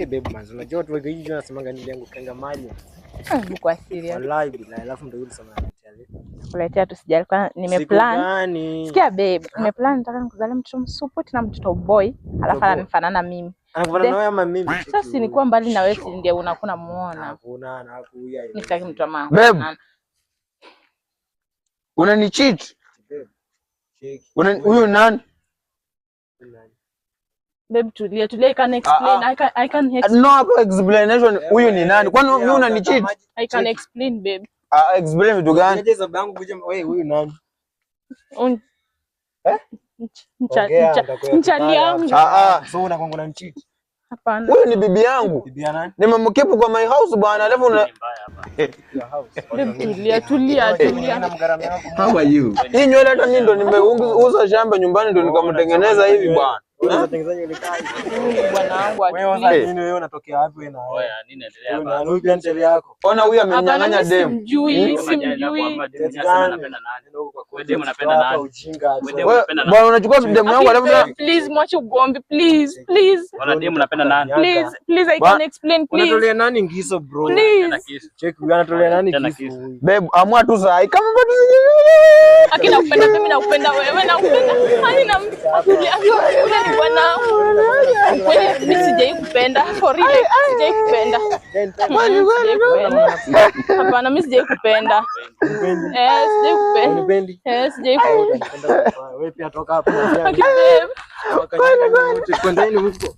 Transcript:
Babe manzi, unajua watu wengi hivi wanasemanga nini yangu kanga mali. Kwa serious. Wallahi bila alafu ndio yule sana ananitia. Kuletea tu sijali kwa nimeplan. Sikia babe, nimeplan nataka nikuzalia mtoto msupport na mtoto boy, alafu ananifanana mimi. Anakufanana na wewe ama mimi? Sasa si nikuwa mbali na wewe si ndio unakuna muona. Hakuna na hakuya. Nitaki mtu ama. Babe. Unani cheat? Huyo nani? Babe tulia, I can explain. I can explain. No explanation. Huyo ni nani? Kwani mimi unani cheat? I can explain babe. Explain vitu gani? Unajeza bangu kuja wewe huyu nani? Mchali yangu. So unakwanga na cheat. Hapana. Huyo ni bibi yangu. Bibi ya nani? Nimemkepu kwa my house bwana, alafu una tulia. How are you? Hii nywele hata mimi ndo nimeuza shamba nyumbani ndo nikamtengeneza hivi bwana. Unatengenezaje ile kazi? Bwana wangu wewe nini wewe unatokea wapi wewe na wewe? Oya nini endelea hapa? Wewe pia ndele yako. Ona huyu amenyang'anya dem. Simjui. Bwana unachukua demu yangu alafu please mwache ugomvi please. Bwana demu unapenda nani? Please I can explain please. Unatolea nani ngiso bro? Check huyu anatolea nani kisu? Babe amua tu saa kama bado akina kupenda mimi na kupenda wewe na kupenda haina ni bwana kweli mimi sijai kupenda for real sijai kupenda hapana mimi sijai kupenda sijai kupenda sijai kupenda wewe pia toka hapo babe kwenda huko